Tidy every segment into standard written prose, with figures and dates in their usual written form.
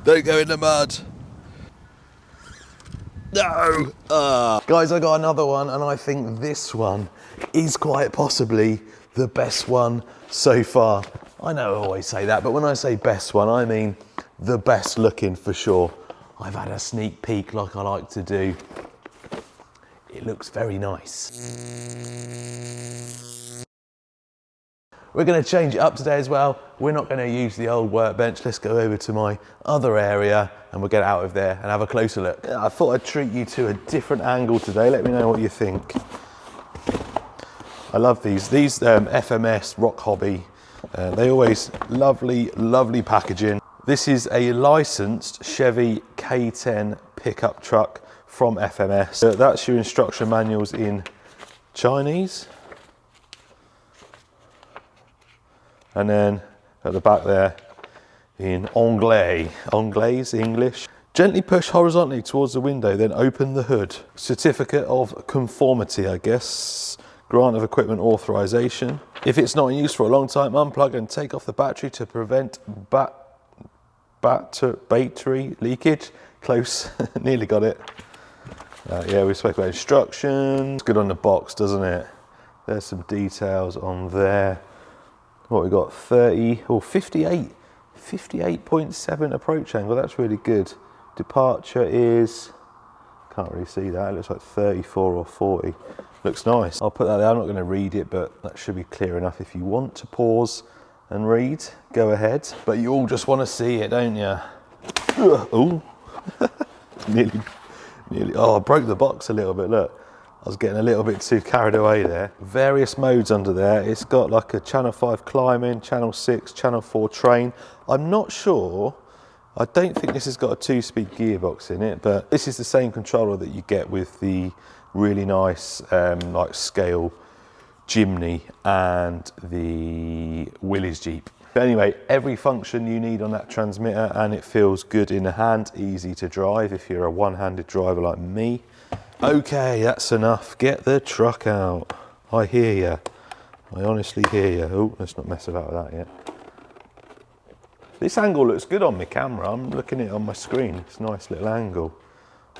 Don't go in the mud. No! Guys, I got another one, and I think this one is quite possibly the best one so far. I know I always say that, but when I say best one, I mean the best looking for sure. I've had a sneak peek like I like to do. It looks very nice. We're going to change it up today as well. We're not going to use the old workbench. Let's go over to my other area and we'll get out of there and have a closer look. I thought I'd treat you to a different angle today. Let me know what you think. I love these FMS Rock Hobby. They always lovely packaging. This is a licensed Chevy K10 pickup truck from FMS. That's your instruction manuals in Chinese. And then at the back there in Anglais, English. Gently push horizontally towards the window, then open the hood. Certificate of conformity, I guess. Grant of equipment authorization. If it's not in use for a long time, unplug and take off the battery to prevent battery leakage. Close, nearly got it. Yeah, we spoke about instructions. Good on the box, doesn't it? There's some details on there. What we got, 58.7 approach angle, that's really good. Departure is, can't really see that, it looks like 34 or 40. Looks nice. I'll put that there, I'm not going to read it, but that should be clear enough. If you want to pause and read, go ahead. But you all just want to see it, don't you? Oh, nearly, oh, I broke the box a little bit, look. I was getting a little bit too carried away there. Various modes under there. It's got like a channel 5 climbing, channel 6, channel 4 train. I'm not sure. I don't think this has got a 2-speed gearbox in it, but this is the same controller that you get with the really nice like scale Jimny and the Willys Jeep. But anyway, every function you need on that transmitter, and it feels good in the hand, easy to drive if you're a one-handed driver like me. Okay, that's enough. Get the truck out. I hear you. I honestly hear you. Oh, let's not mess about with that yet. This angle looks good on my camera. I'm looking at it on my screen. It's a nice little angle.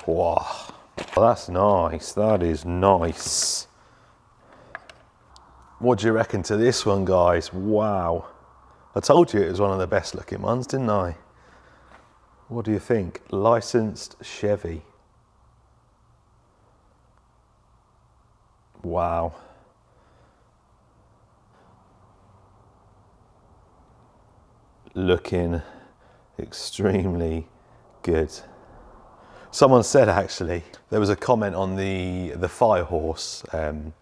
Wow. Well, that's nice. That is nice. What do you reckon to this one, guys? Wow. I told you it was one of the best looking ones, didn't I? What do you think? Licensed Chevy. Wow. Looking extremely good. Someone said, actually, there was a comment on the Fire Horse, and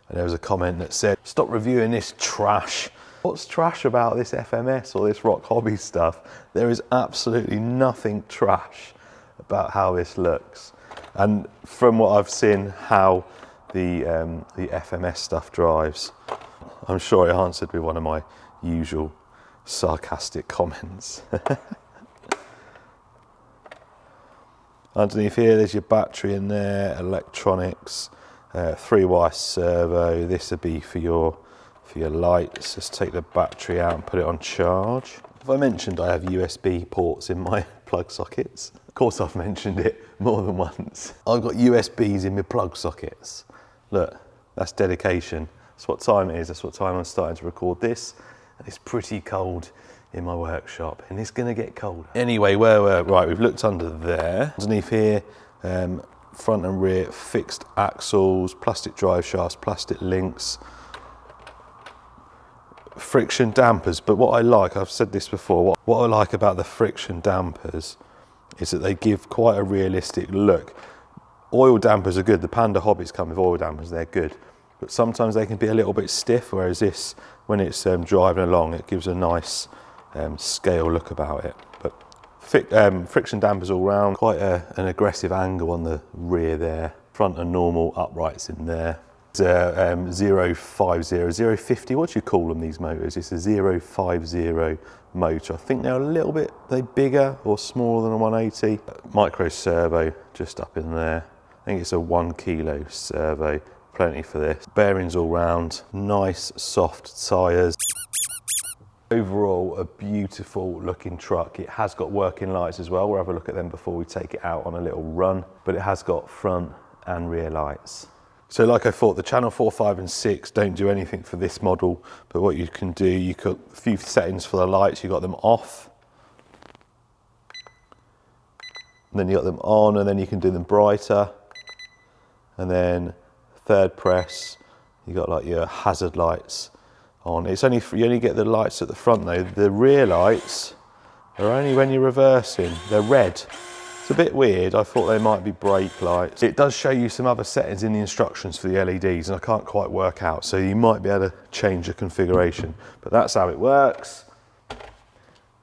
there was a comment that said, stop reviewing this trash. What's trash about this FMS or this Rock Hobby stuff? There is absolutely nothing trash about how this looks. And from what I've seen, how the FMS stuff drives, I'm sure it answered with one of my usual sarcastic comments. Underneath here, there's your battery in there, electronics, 3-wire servo. This would be for your lights. Just take the battery out and put it on charge. Have I mentioned I have USB ports in my plug sockets? Of course I've mentioned it more than once. I've got USBs in my plug sockets. Look, that's dedication. That's what time it is. That's what time I'm starting to record this. It's pretty cold in my workshop, and it's gonna get colder. Anyway, right, we've looked under there. Underneath here, front and rear fixed axles, plastic drive shafts, plastic links, friction dampers. But what I like, I've said this before, what I like about the friction dampers is that they give quite a realistic look. Oil dampers are good. The Panda Hobbies come with oil dampers, they're good. But sometimes they can be a little bit stiff, whereas this, when it's driving along, it gives a nice scale look about it. But friction dampers all round, quite an aggressive angle on the rear there. Front and normal uprights in there. It's a 050, what do you call them, these motors? It's a 050 motor. I think they're a little bit bigger or smaller than a 180. Micro servo just up in there. I think it's a 1 kilo servo. Plenty for this. Bearings all round, nice soft tyres. Overall, a beautiful looking truck. It has got working lights as well. We'll have a look at them before we take it out on a little run, but it has got front and rear lights. So like I thought, the channel 4, 5 and 6 don't do anything for this model, but what you can do, you got a few settings for the lights. You got them off, and then you got them on, and then you can do them brighter, and then third press, you got like your hazard lights on. It's only, you only get the lights at the front though. The rear lights are only when you're reversing. They're red. It's a bit weird. I thought they might be brake lights. It does show you some other settings in the instructions for the LEDs, and I can't quite work out, so you might be able to change the configuration, but that's how it works.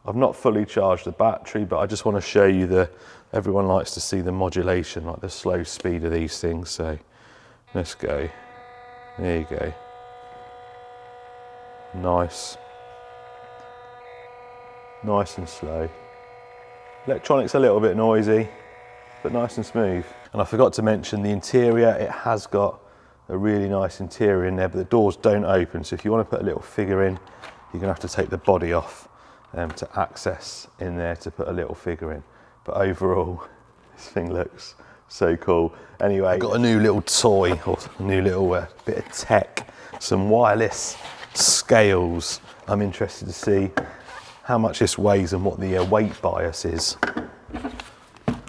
I've not fully charged the battery, but I just want to show you everyone likes to see the modulation, like the slow speed of these things, so let's go. There you go. Nice. Nice and slow. Electronics a little bit noisy, but nice and smooth. And I forgot to mention the interior. It has got a really nice interior in there, but the doors don't open. So if you want to put a little figure in, you're gonna have to take the body off to access in there to put a little figure in. But overall, this thing looks so cool. Anyway, I've got a new little toy, or a new little bit of tech, some wireless scales. I'm interested to see how much this weighs and what the weight bias is.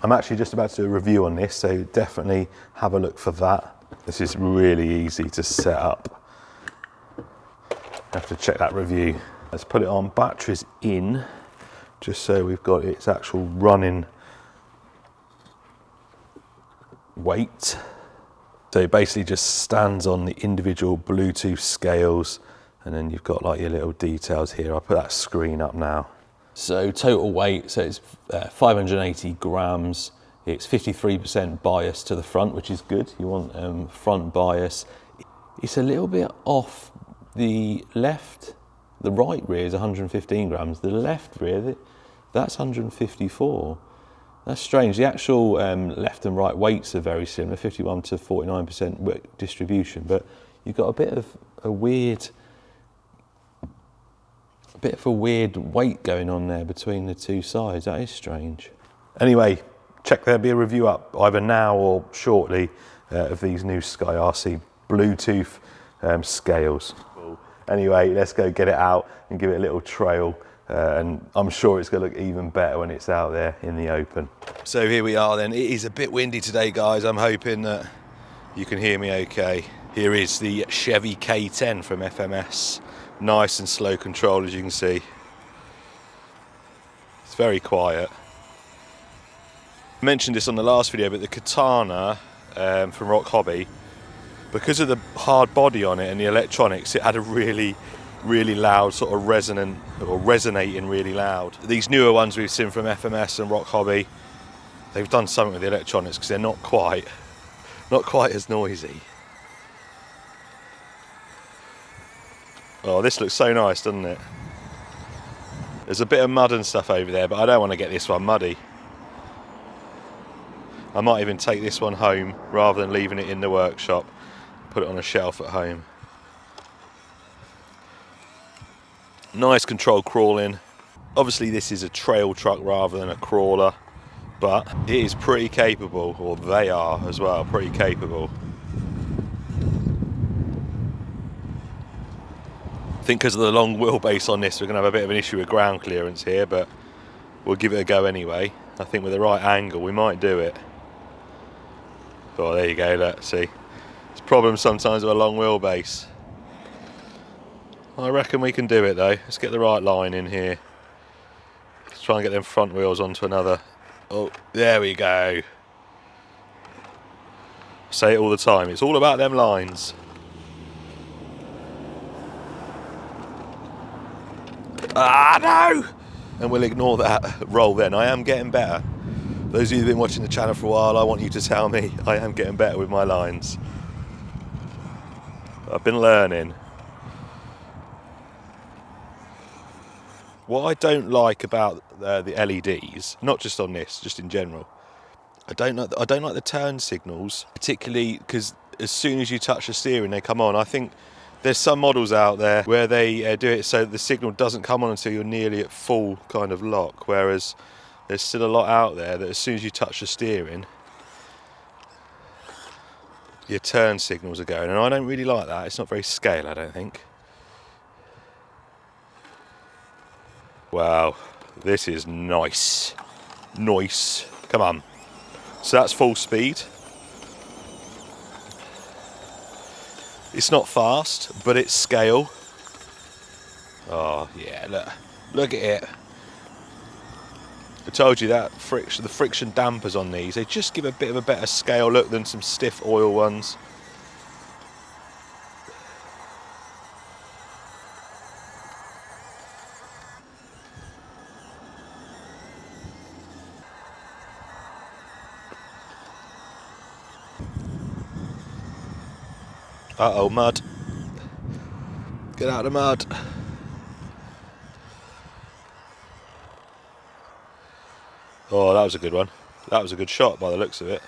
I'm actually just about to do a review on this, so definitely have a look for that. This is really easy to set up. Have to check that review. Let's put it on, batteries in, just so we've got its actual running weight. So it basically just stands on the individual Bluetooth scales, and then you've got like your little details here. I'll put that screen up now. So total weight, so it's 580 grams. It's 53% bias to the front, which is good. You want front bias. It's a little bit off the left. The right rear is 115 grams. The left rear, that's 154. That's strange. The actual left and right weights are very similar, 51 to 49% distribution, but you've got a bit of a weird weight going on there between the two sides. That is strange. Anyway, check there'll be a review up either now or shortly of these new Sky RC Bluetooth scales. Anyway, let's go get it out and give it a little trail. And I'm sure it's going to look even better when it's out there in the open. So here we are then. It is a bit windy today, guys. I'm hoping that you can hear me okay. Here is the Chevy K10 from FMS. Nice and slow control, as you can see. It's very quiet. I mentioned this on the last video, but the Katana from Rock Hobby, because of the hard body on it and the electronics, it had a really loud sort of resonant, or resonating really loud. These newer ones we've seen from FMS and Rock Hobby, they've done something with the electronics because they're not quite as noisy. Oh, this looks so nice, doesn't it? There's a bit of mud and stuff over there, but I don't want to get this one muddy. I might even take this one home rather than leaving it in the workshop. Put it on a shelf at home. Nice control crawling. Obviously this is a trail truck rather than a crawler, but it is pretty capable, or they are as well, pretty capable. I think because of the long wheelbase on this, we're going to have a bit of an issue with ground clearance here, but we'll give it a go anyway. I think with the right angle we might do it. Oh, there you go, let's see. It's problems sometimes with a long wheelbase. I reckon we can do it though. Let's get the right line in here. Let's try and get them front wheels onto another. Oh, there we go. I say it all the time, it's all about them lines. Ah, no! And we'll ignore that roll then. I am getting better. Those of you who've been watching the channel for a while, I want you to tell me I am getting better with my lines. I've been learning. What I don't like about the LEDs, not just on this, just in general, I don't like the turn signals, particularly because as soon as you touch the steering, they come on. I think There's some models out there where they do it so the signal doesn't come on until you're nearly at full kind of lock, whereas there's still a lot out there that as soon as you touch the steering, your turn signals are going, and I don't really like that. It's not very scale, I don't think. Wow, this is nice. Nice. Come on. So that's full speed. It's not fast, but it's scale. Oh yeah, look at it. I told you that the friction dampers on these, they just give a bit of a better scale look than some stiff oil ones. Uh-oh, mud. Get out of the mud. Oh, that was a good one. That was a good shot by the looks of it.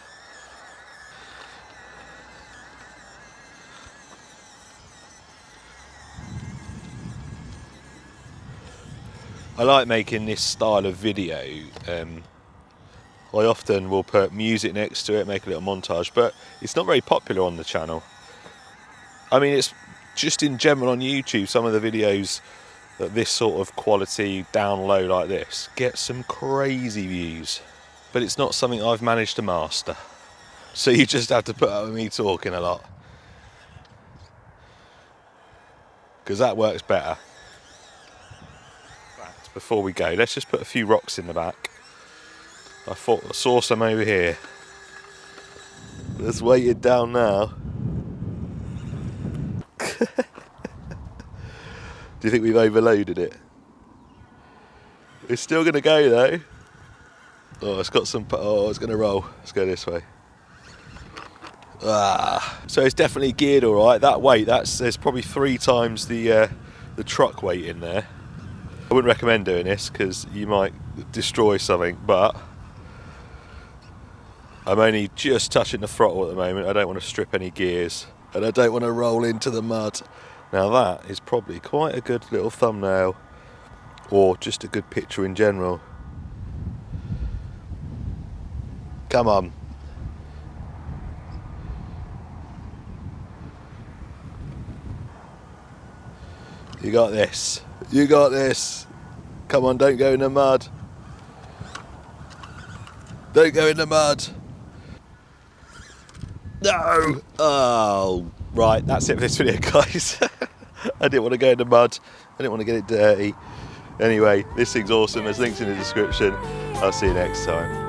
I like making this style of video. I often will put music next to it, make a little montage, but it's not very popular on the channel. I mean, it's just in general on YouTube, some of the videos that this sort of quality down low like this get some crazy views, but it's not something I've managed to master. So you just have to put up with me talking a lot, because that works better. Before we go, let's just put a few rocks in the back. I thought I saw some over here. Let's weight it down now. Do you think we've overloaded it? It's still going to go though. Oh, it's got some. Oh, it's going to roll. Let's go this way. So it's definitely geared all right. That weight, there's probably 3 times the truck weight in there. I wouldn't recommend doing this because you might destroy something, but I'm only just touching the throttle at the moment. I don't want to strip any gears, and I don't want to roll into the mud. Now that is probably quite a good little thumbnail, or just a good picture in general. Come on. You got this. You got this. Come on, don't go in the mud. Don't go in the mud. No! Oh, right, that's it for this video, guys. I didn't want to go in the mud. I didn't want to get it dirty. Anyway, this thing's awesome. There's links in the description. I'll see you next time.